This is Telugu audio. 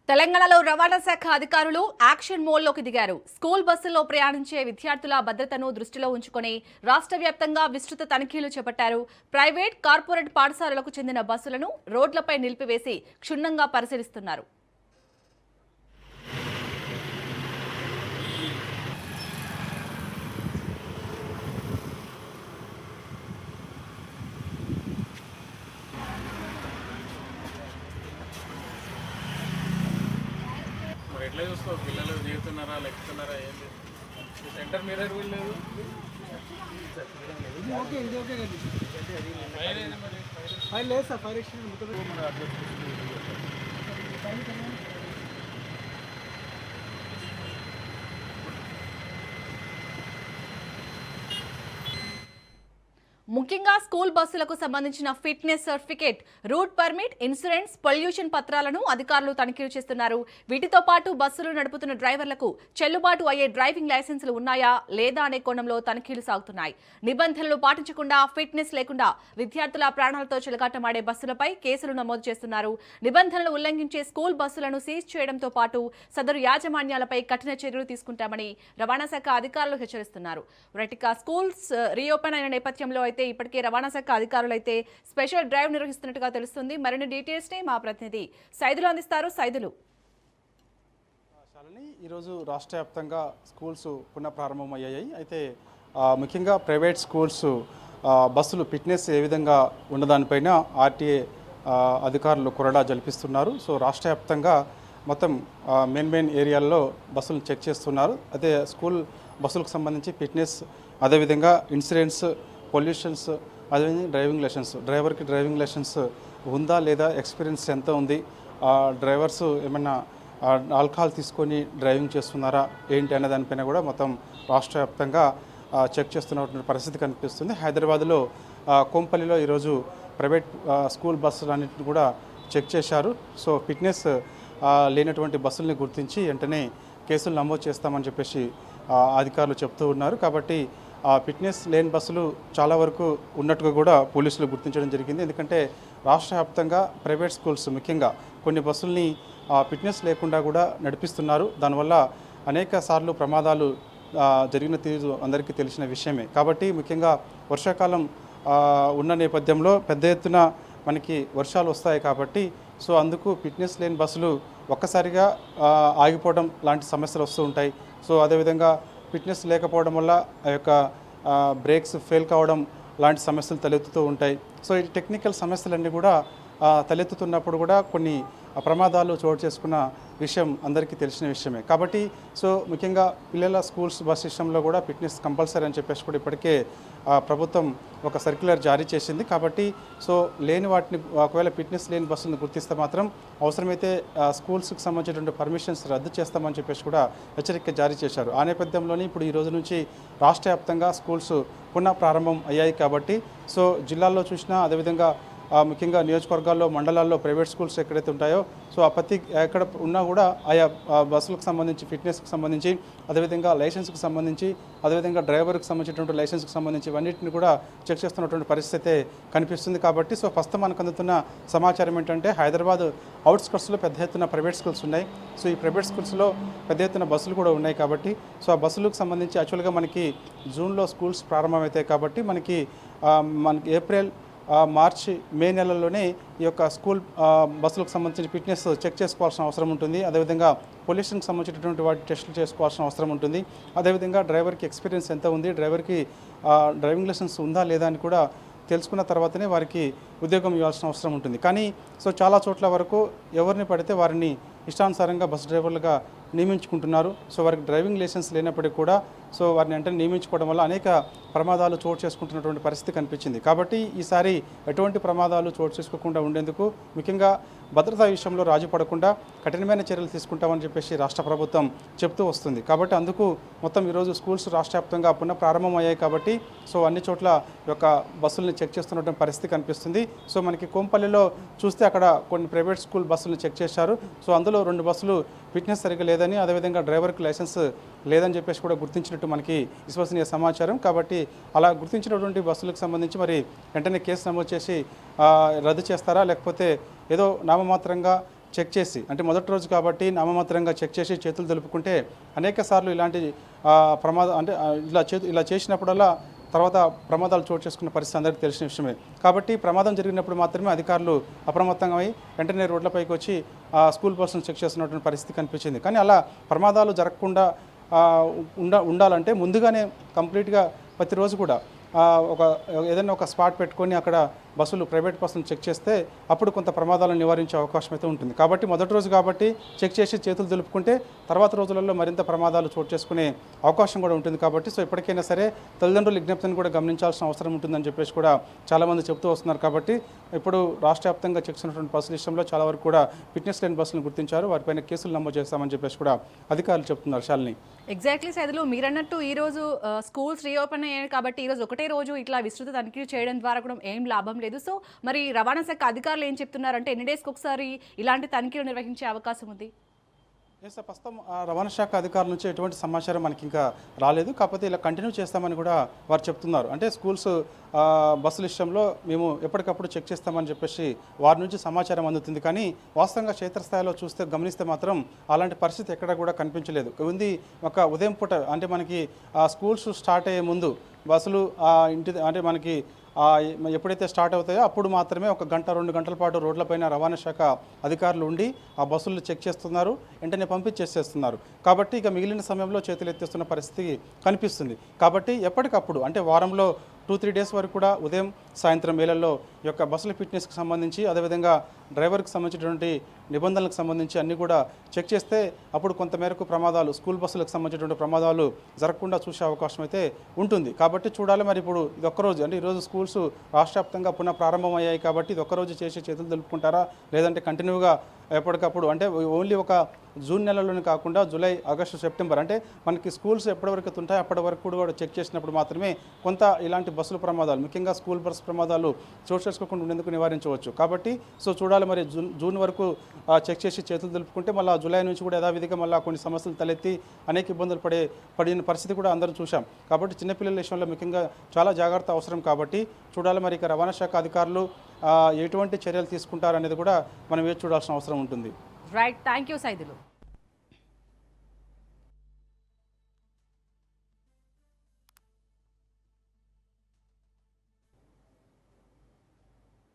తెలంగాణలో రవాణా శాఖ అధికారులు యాక్షన్ మోడ్లోకి దిగారు. స్కూల్ బస్సుల్లో ప్రయాణించే విద్యార్థుల భద్రతను దృష్టిలో ఉంచుకొని రాష్ట్ర వ్యాప్తంగా విస్తృత తనిఖీలు చేపట్టారు. ప్రైవేట్, కార్పొరేట్ పాఠశాలలకు చెందిన బస్సులను రోడ్లపై నిలిపివేసి క్షుణ్ణంగా పరిశీలిస్తున్నారు. ఎట్లా చూసుకో పిల్లలు దిగుతున్నారా లెక్కుతున్నారా ఏంటి సెంటర్ మిర్రర్ కూడా లేదు. ఫైల్ లేదు సార్, ఫైల్ ముఖ్యంగా స్కూల్ బస్సులకు సంబంధించిన fitness certificate, route permit, insurance, pollution పత్రాలను అధికారులు తనిఖీలు చేస్తున్నారు. వీటితో పాటు బస్సులు నడుపుతున్న డ్రైవర్లకు చెల్లుబాటు అయ్యే డ్రైవింగ్ లైసెన్సులు ఉన్నాయా లేదా అనే కోణంలో తనిఖీలు సాగుతున్నాయి. నిబంధనలు పాటించకుండా, ఫిట్నెస్ లేకుండా విద్యార్థుల ప్రాణాలతో చెలగాటమాడే బస్సులపై కేసులు నమోదు చేస్తున్నారు. నిబంధనలు ఉల్లంఘించే స్కూల్ బస్సులను సీజ్ చేయడంతో పాటు సదరు యాజమాన్యాలపై కఠిన చర్యలు తీసుకుంటామని రవాణా శాఖ అధికారులు హెచ్చరిస్తున్నారు. స్కూల్స్ రీఓపెన్ అయిన నేపథ్యంలో అయితే ఇప్పటికే రవాణా శాఖ అధికారులు అయితే స్పెషల్ డ్రైవ్ నిర్వహిస్తున్నట్టుగా తెలుస్తుంది. మరిన్ని డీటెయిల్స్ ని మా ప్రతినిధి సైదులు అందిస్తారు. సైదులు, ఈరోజు రాష్ట్ర వ్యాప్తంగా స్కూల్స్ పునఃప్రారంభమయ్యాయి. అయితే ముఖ్యంగా ప్రైవేట్ స్కూల్స్ బస్సులు ఫిట్నెస్ ఏ విధంగా ఉన్నదానిపైన ఆర్టీఏ అధికారులు కొరడా జలిపిస్తున్నారు. సో రాష్ట్ర వ్యాప్తంగా మొత్తం మెయిన్ ఏరియాల్లో బస్సులు చెక్ చేస్తున్నారు. అయితే స్కూల్ బస్సులకు సంబంధించి ఫిట్నెస్, అదేవిధంగా ఇన్సూరెన్స్, పొల్యూషన్స్, అదేవిధంగా డ్రైవింగ్ లైసెన్స్, డ్రైవర్కి డ్రైవింగ్ లైసెన్స్ ఉందా లేదా, ఎక్స్పీరియన్స్ ఎంత ఉంది, డ్రైవర్స్ ఏమైనా ఆల్కహాల్ తీసుకొని డ్రైవింగ్ చేస్తున్నారా ఏంటి అనే దానిపైన కూడా మొత్తం రాష్ట్ర వ్యాప్తంగా చెక్ చేస్తున్నటువంటి పరిస్థితి కనిపిస్తుంది. హైదరాబాద్లో కోంపల్లిలో ఈరోజు ప్రైవేట్ స్కూల్ బస్సులన్నింటిని కూడా చెక్ చేశారు. సో ఫిట్నెస్ లేనటువంటి బస్సుల్ని గుర్తించి వెంటనే కేసులు నమోదు చేస్తామని చెప్పేసి అధికారులు చెప్తూ ఉన్నారు. కాబట్టి ఫిట్నెస్ లేని బస్సులు చాలా వరకు ఉన్నట్టుగా కూడా పోలీసులు గుర్తించడం జరిగింది. ఎందుకంటే రాష్ట్ర వ్యాప్తంగా ప్రైవేట్ స్కూల్స్ ముఖ్యంగా కొన్ని బస్సుల్ని ఫిట్నెస్ లేకుండా కూడా నడిపిస్తున్నారు. దానివల్ల అనేక సార్లు ప్రమాదాలు జరిగిన తీరు అందరికీ తెలిసిన విషయమే. కాబట్టి ముఖ్యంగా వర్షాకాలం ఉన్న నేపథ్యంలో పెద్ద ఎత్తున మనకి వర్షాలు వస్తాయి. కాబట్టి సో అందుకు ఫిట్నెస్ లేని బస్సులు ఒక్కసారిగా ఆగిపోవడం లాంటి సమస్యలు వస్తూ ఉంటాయి. సో అదేవిధంగా ఫిట్నెస్ లేకపోవడం వల్ల ఆ యొక్క బ్రేక్స్ ఫెయిల్ కావడం లాంటి సమస్యలు తలెత్తుతూ ఉంటాయి. సో ఈ టెక్నికల్ సమస్యలన్నీ కూడా తలెత్తుతున్నప్పుడు కూడా కొన్ని ప్రమాదాలు చోటు చేసుకున్న విషయం అందరికీ తెలిసిన విషయమే. కాబట్టి సో ముఖ్యంగా పిల్లల స్కూల్స్ బస్ సిస్టంలో కూడా ఫిట్నెస్ కంపల్సరీ అని చెప్పేసి కూడా ఇప్పటికే ప్రభుత్వం ఒక సర్క్యులర్ జారీ చేసింది. కాబట్టి సో లేని వాటిని, ఒకవేళ ఫిట్నెస్ లేని బస్సులను గుర్తిస్తే మాత్రం అవసరమైతే స్కూల్స్కి సంబంధించినటువంటి పర్మిషన్స్ రద్దు చేస్తామని చెప్పేసి కూడా హెచ్చరిక జారీ చేశారు. ఆ నేపథ్యంలోనే ఇప్పుడు ఈ రోజు నుంచి రాష్ట్ర వ్యాప్తంగా స్కూల్స్ పునః ప్రారంభం అయ్యాయి. కాబట్టి సో జిల్లాల్లో చూసినా, అదేవిధంగా ముఖ్యంగా నియోజకవర్గాల్లో, మండలాల్లో ప్రైవేట్ స్కూల్స్ ఎక్కడైతే ఉంటాయో సో ఆ ప్రతి ఎక్కడ ఉన్నా కూడా ఆయా బస్సులకు సంబంధించి, ఫిట్నెస్కి సంబంధించి, అదేవిధంగా లైసెన్స్కి సంబంధించి, అదేవిధంగా డ్రైవర్కి సంబంధించినటువంటి లైసెన్స్కి సంబంధించి ఇవన్నింటిని కూడా చెక్ చేస్తున్నటువంటి పరిస్థితి కనిపిస్తుంది. కాబట్టి సో ఫస్ట్ మనకు అందుతున్న సమాచారం ఏంటంటే హైదరాబాద్ అవుట్స్కట్స్లో పెద్ద ఎత్తున ప్రైవేట్ స్కూల్స్ ఉన్నాయి. సో ఈ ప్రైవేట్ స్కూల్స్లో పెద్ద ఎత్తున బస్సులు కూడా ఉన్నాయి. కాబట్టి సో ఆ బస్సులకు సంబంధించి యాక్చువల్గా మనకి జూన్లో స్కూల్స్ ప్రారంభమవుతాయి. కాబట్టి మనకి ఏప్రిల్, మార్చి, మే నెలల్లోనే ఈ యొక్క స్కూల్ బస్సులకు సంబంధించిన ఫిట్నెస్ చెక్ చేసుకోవాల్సిన అవసరం ఉంటుంది. అదేవిధంగా పొల్యూషన్కి సంబంధించినటువంటి వాటి టెస్టులు చేసుకోవాల్సిన అవసరం ఉంటుంది. అదేవిధంగా డ్రైవర్కి ఎక్స్పీరియన్స్ ఎంత ఉంది, డ్రైవర్కి డ్రైవింగ్ లైసెన్స్ ఉందా లేదా అని కూడా తెలుసుకున్న తర్వాతనే వారికి ఉద్యోగం ఇవ్వాల్సిన అవసరం ఉంటుంది. కానీ సో చాలా చోట్ల వరకు ఎవరిని పడితే వారిని ఇష్టానుసారంగా బస్సు డ్రైవర్లుగా నియమించుకుంటున్నారు. సో వారికి డ్రైవింగ్ లైసెన్స్ లేనప్పటికీ కూడా సో వారిని వెంటనే నియమించుకోవడం వల్ల అనేక ప్రమాదాలు చోటు చేసుకుంటున్నటువంటి పరిస్థితి కనిపించింది. కాబట్టి ఈసారి ఎటువంటి ప్రమాదాలు చోటు చేసుకోకుండా ఉండేందుకు ముఖ్యంగా భద్రతా విషయంలో రాజీ పడకుండా కఠినమైన చర్యలు తీసుకుంటామని చెప్పేసి రాష్ట్ర ప్రభుత్వం చెప్తూ వస్తుంది. కాబట్టి అందుకు మొత్తం ఈరోజు స్కూల్స్ రాష్ట్ర వ్యాప్తంగా పునః ప్రారంభం అయ్యాయి. కాబట్టి సో అన్ని చోట్ల యొక్క బస్సుల్ని చెక్ చేస్తున్నటువంటి పరిస్థితి కనిపిస్తుంది. సో మనకి కోంపల్లిలో చూస్తే అక్కడ కొన్ని ప్రైవేట్ స్కూల్ బస్సులను చెక్ చేశారు. సో అందులో 2 బస్సులు ఫిట్నెస్ సరిగ్గా లేదని, అదేవిధంగా డ్రైవర్కి లైసెన్స్ లేదని చెప్పేసి కూడా గుర్తించినట్టు మనకి విశ్వసనీయ సమాచారం. కాబట్టి అలా గుర్తించినటువంటి బస్సులకు సంబంధించి మరి వెంటనే కేసు నమోదు చేసి రద్దు చేస్తారా, లేకపోతే ఏదో నామమాత్రంగా చెక్ చేసి అంటే మొదటి రోజు కాబట్టి నామమాత్రంగా చెక్ చేసి చేతులు దులుపుకుంటే అనేక సార్లు ఇలాంటి ప్రమాదం అంటే ఇలా చేసినప్పుడల్లా తర్వాత ప్రమాదాలు చోటు చేసుకున్న పరిస్థితి అందరికీ తెలిసిన విషయమే. కాబట్టి ప్రమాదం జరిగినప్పుడు మాత్రమే అధికారులు అప్రమత్తంగా అయి వెంటనే రోడ్లపైకి వచ్చి స్కూల్ బస్సులను చెక్ చేస్తున్నటువంటి పరిస్థితి కనిపించింది. కానీ అలా ప్రమాదాలు జరగకుండా ఉండాలంటే ముందుగానే కంప్లీట్గా ప్రతిరోజు కూడా ఏదైనా ఒక స్పాట్ పెట్టుకొని అక్కడ బస్సులు ప్రైవేట్ బస్సులను చెక్ చేస్తే అప్పుడు కొంత ప్రమాదాలను నివారించే అవకాశం అయితే ఉంటుంది. కాబట్టి మొదటి రోజు కాబట్టి చెక్ చేసి చేతులు దులుపుకుంటే తర్వాత రోజులలో మరింత ప్రమాదాలు చోటు చేసుకునే అవకాశం కూడా ఉంటుంది. కాబట్టి ఇప్పటికైనా సరే తల్లిదండ్రుల విజ్ఞప్తిని కూడా గమనించాల్సిన అవసరం ఉంటుందని చెప్పేసి కూడా చాలామంది చెప్తూ వస్తున్నారు. కాబట్టి ఇప్పుడు రాష్ట్ర వ్యాప్తంగా చెక్ చేసినటువంటి బస్సుల విషయంలో చాలా వరకు కూడా ఫిట్నెస్ లేని బస్సులను గుర్తించారు. వారిపైన కేసులు నమోదు చేస్తామని చెప్పేసి కూడా అధికారులు చెప్తున్నారు. శాలిని, ఎగ్జాక్ట్లీ సైదులు, మీరన్నట్టు ఈ రోజు స్కూల్స్ రీఓపెన్ అయ్యాయి కాబట్టి ఈ రోజు ఒకటే రోజు ఇట్లా విస్తృత తనిఖీలు చేయడం ద్వారా కూడా ఏం లాభం లేదు. సో మరి రవాణా శాఖ అధికారులు ఏం చెప్తున్నారంటే ఎన్ని డేస్కి ఒకసారి ఇలాంటి తనిఖీలు నిర్వహించే అవకాశం ఉంది? ప్రస్తుతం రవాణా శాఖ అధికారుల నుంచి ఎటువంటి సమాచారం మనకి ఇంకా రాలేదు. కాకపోతే ఇలా కంటిన్యూ చేస్తామని కూడా వారు చెప్తున్నారు. అంటే స్కూల్స్ బస్సుల విషయంలో మేము ఎప్పటికప్పుడు చెక్ చేస్తామని చెప్పేసి వారి నుంచి సమాచారం అందుతుంది. కానీ వాస్తవంగా క్షేత్రస్థాయిలో గమనిస్తే మాత్రం అలాంటి పరిస్థితి ఎక్కడ కూడా కనిపించలేదు. ఉంది ఒక ఉదయం పూట అంటే మనకి స్కూల్స్ స్టార్ట్ అయ్యే ముందు బస్సులు అంటే మనకి ఎప్పుడైతే స్టార్ట్ అవుతాయో అప్పుడు మాత్రమే 1 గంట 2 గంటల పాటు రోడ్లపైన రవాణా శాఖ అధికారులు ఉండి ఆ బస్సులు చెక్ చేస్తున్నారు, వెంటనే పంపించేసేస్తున్నారు. కాబట్టి ఇక మిగిలిన సమయంలో చేతులు ఎత్తేస్తున్న పరిస్థితి కనిపిస్తుంది. కాబట్టి ఎప్పటికప్పుడు అంటే వారంలో 2-3 డేస్ వరకు కూడా ఉదయం సాయంత్రం వేళల్లో ఈ యొక్క బస్సుల ఫిట్నెస్కి సంబంధించి అదేవిధంగా డ్రైవర్కి సంబంధించినటువంటి నిబంధనలకు సంబంధించి అన్నీ కూడా చెక్ చేస్తే అప్పుడు కొంతమేరకు ప్రమాదాలు స్కూల్ బస్సులకు సంబంధించినటువంటి ప్రమాదాలు జరగకుండా చూసే అవకాశం అయితే ఉంటుంది. కాబట్టి చూడాలి. మరి ఇప్పుడు ఇది ఒక్కరోజు అంటే ఈరోజు స్కూల్స్ రాష్ట్ర వ్యాప్తంగా పునః ప్రారంభమయ్యాయి కాబట్టి ఇది ఒక్కరోజు చేసి చేతులు దులుపుకుంటారా లేదంటే కంటిన్యూగా ఎప్పటికప్పుడు అంటే ఓన్లీ ఒక జూన్ నెలలోనే కాకుండా జూలై, ఆగస్టు, సెప్టెంబర్ అంటే మనకి స్కూల్స్ ఎప్పటివరకు ఉంటాయి అప్పటి వరకు కూడా చెక్ చేసినప్పుడు మాత్రమే కొంత ఇలాంటి బస్సుల ప్రమాదాలు ముఖ్యంగా స్కూల్ బస్ ప్రమాదాలు చోటు చేసుకోకుండా ఉండేందుకు నివారించవచ్చు. కాబట్టి చూడాలి. మరి జూన్ వరకు చెక్ చేసి చేతులు దులుపుకుంటే మళ్ళీ జూలై నుంచి కూడా యథావిధిగా మళ్ళీ కొన్ని సమస్యలు తలెత్తి అనేక ఇబ్బందులు పడిన పరిస్థితి కూడా అందరం చూసాం. కాబట్టి చిన్నపిల్లల విషయంలో ముఖ్యంగా చాలా జాగ్రత్త అవసరం. కాబట్టి చూడాలి. మరి ఇక రవాణా శాఖ అధికారులు ఎటువంటి చర్యలు తీసుకుంటారనేది కూడా మనం వేచి చూడాల్సిన అవసరం ఉంటుంది. Right, thank you Saidulu.